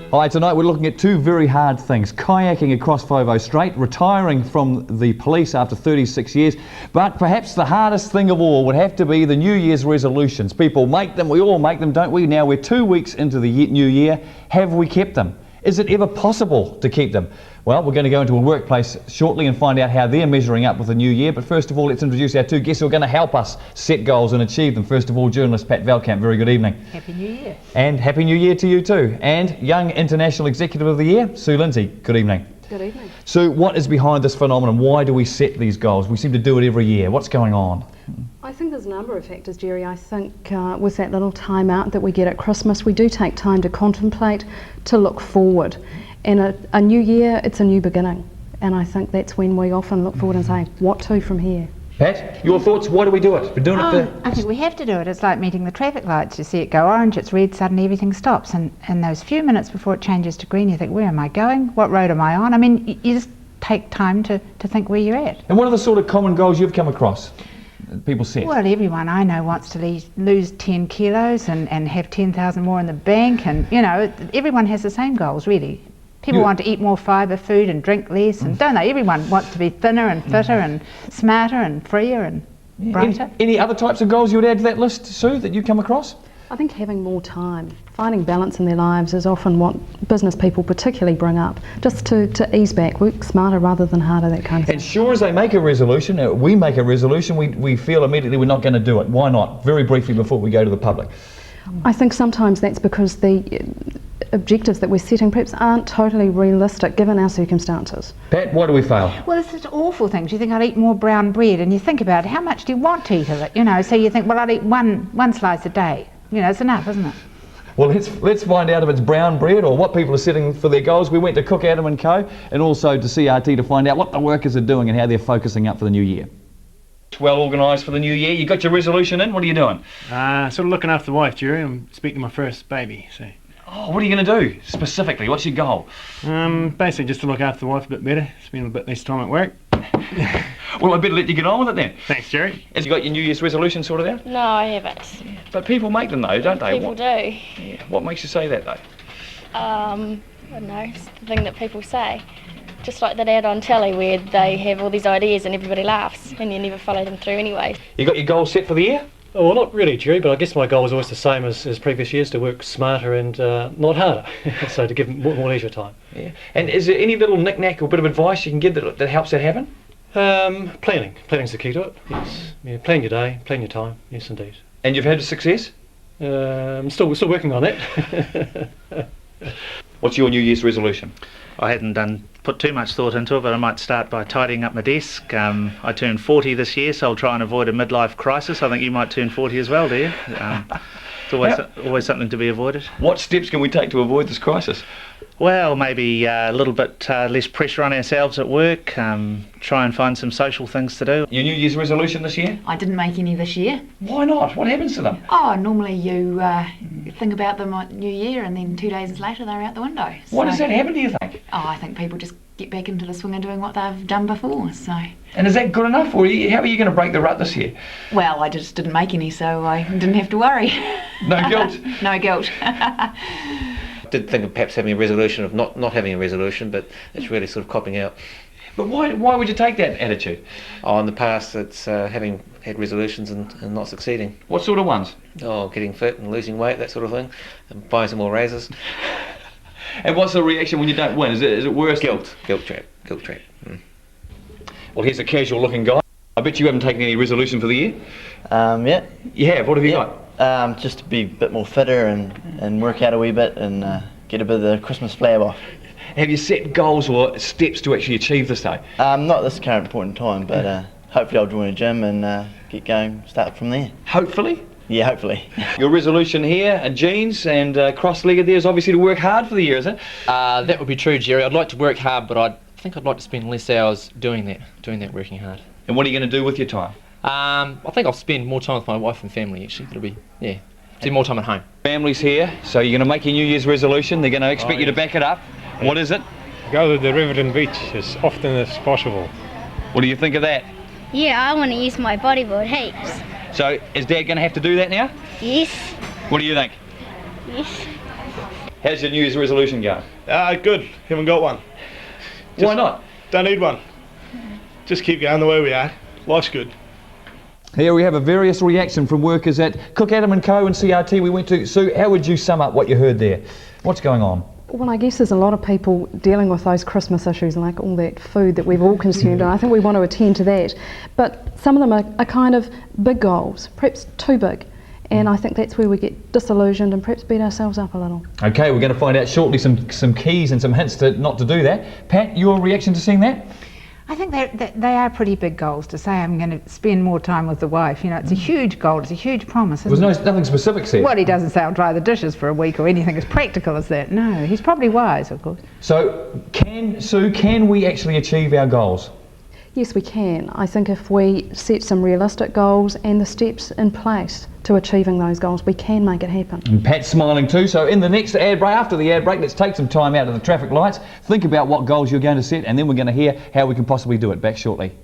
All right, tonight we're looking at two very hard things. Kayaking across Foveaux Strait, retiring from the police after 36 years. But perhaps the hardest thing of all would have to be the New Year's resolutions. People make them, we all make them, don't we? Now we're 2 weeks into the new year. Have we kept them? Is it ever possible to keep them? Well, we're going to go into a workplace shortly and find out how they're measuring up with the new year. But first of all, let's introduce our two guests who are going to help us set goals and achieve them. First of all, journalist Pat Velkamp. Very good evening. Happy New Year. And Happy New Year to you too. And Young International Executive of the Year, Sue Lindsay. Good evening. Good evening. Sue, what is behind this phenomenon? Why do we set these goals? We seem to do it every year. What's going on? I think there's a number of factors, Jerry. I think with that little time out that we get at Christmas, we do take time to contemplate, to look forward. And a new year, it's a new beginning. And I think that's when we often look forward and say, what to from here? Pat, your thoughts? Why do we do it? We're doing it for... I think we have to do it. It's like meeting the traffic lights. You see it go orange, it's red, suddenly everything stops. And those few minutes before it changes to green, you think, where am I going? What road am I on? I mean, you just take time to think where you're at. And what are the sort of common goals you've come across? People set? Well, everyone I know wants to lose 10 kilos and have 10,000 more in the bank. And, you know, everyone has the same goals, really. People want to eat more fibre food and drink less, and don't they? Everyone wants to be thinner and fitter and smarter and freer and brighter. Any other types of goals you would add to that list, Sue, that you come across? I think having more time, finding balance in their lives is often what business people particularly bring up, just to ease back, work smarter rather than harder, that kind of thing. And sure as they make a resolution, we make a resolution, we feel immediately we're not going to do it. Why not? Very briefly before we go to the public. I think sometimes that's because the objectives that we're setting perhaps aren't totally realistic given our circumstances. Pat, why do we fail? Well, it's just awful things. You think, I'll eat more brown bread, and you think about it, how much do you want to eat of it? You know, so you think, well, I'll eat one slice a day. You know, it's enough, isn't it? Well, let's find out if it's brown bread or what people are setting for their goals. We went to Cook Adam & Co. and also to CRT to find out what the workers are doing and how they're focusing up for the new year. Well organised for the new year. You got your resolution in? What are you doing? Sort of looking after the wife, Jerry. I'm expecting my first baby, so... Oh, what are you going to do specifically? What's your goal? Basically just to look after the wife a bit better, spend a bit less time at work. Well, I better let you get on with it then. Thanks, Jerry. Have you got your New Year's resolution sorted out? No, I haven't. But people make them though, don't they? People do. Yeah. What makes you say that though? I don't know, it's the thing that people say. Just like that ad on telly where they have all these ideas and everybody laughs and you never follow them through anyway. You got your goals set for the year? Oh, well, not really, Jerry, but I guess my goal is always the same as previous years, to work smarter and not harder, so to give more leisure time. Yeah. And is there any little knick-knack or bit of advice you can give that helps that happen? Planning. Planning's the key to it, yes. Yeah, plan your day, plan your time, yes indeed. And you've had success? I'm still working on that. What's your New Year's resolution? I hadn't put too much thought into it, but I might start by tidying up my desk. I turned 40 this year, so I'll try and avoid a midlife crisis. I think you might turn 40 as well, do you? It's always something to be avoided. What steps can we take to avoid this crisis? Well, maybe a little bit less pressure on ourselves at work, try and find some social things to do. Your New Year's resolution this year? I didn't make any this year. Why not? What happens to them? Oh, normally you think about them on New Year and then 2 days later they're out the window. Why does that happen, do you think? Oh, I think people just get back into the swing of doing what they've done before, so... And is that good enough, or how are you going to break the rut this year? Well, I just didn't make any, so I didn't have to worry. No guilt? No guilt. Did think of perhaps having a resolution of not having a resolution, but it's really sort of copping out. But why would you take that attitude? Oh, in the past it's having had resolutions and not succeeding. What sort of ones? Oh, getting fit and losing weight, that sort of thing, and buying some more razors. And what's the reaction when you don't win? Is it worse? Guilt trap. Mm. Well, here's a casual looking guy. I bet you haven't taken any resolution for the year? Yeah. You have? What have you got? Just to be a bit more fitter and work out a wee bit and get a bit of the Christmas flavour off. Have you set goals or steps to actually achieve this though? Not this current point in time, but hopefully I'll join a gym and get going, start from there. Hopefully? Yeah, hopefully. Your resolution here, jeans and cross-legged there, is obviously to work hard for the year, is it? That would be true, Jerry. I'd like to work hard, but I think I'd like to spend less hours doing that, working hard. And what are you going to do with your time? I think I'll spend more time with my wife and family, actually. It'll be, spend more time at home. Family's here, so you're going to make your New Year's resolution. They're going to expect you to back it up. What is it? Go to the Riverton Beach as often as possible. What do you think of that? Yeah, I want to use my bodyboard heaps. So, is Dad going to have to do that now? Yes. What do you think? Yes. How's your New Year's resolution going? Good. Haven't got one. Why not? Don't need one. Just keep going the way we are. Life's good. Here we have a various reaction from workers at Cook Adam & Co and CRT we went to. Sue, how would you sum up what you heard there? What's going on? Well, I guess there's a lot of people dealing with those Christmas issues, like all that food that we've all consumed, and I think we want to attend to that. But some of them are kind of big goals, perhaps too big, and I think that's where we get disillusioned and perhaps beat ourselves up a little. Okay, we're going to find out shortly some keys and some hints to not to do that. Pat, your reaction to seeing that? I think they are pretty big goals to say I'm going to spend more time with the wife. You know, it's a huge goal, it's a huge promise. There's nothing specific said. Well, he doesn't say I'll dry the dishes for a week or anything as practical as that. No, he's probably wise, of course. So, Sue, can we actually achieve our goals? Yes, we can. I think if we set some realistic goals and the steps in place to achieving those goals, we can make it happen. And Pat's smiling too, so in the next ad break, after the ad break, let's take some time out of the traffic lights, think about what goals you're going to set, and then we're going to hear how we can possibly do it. Back shortly.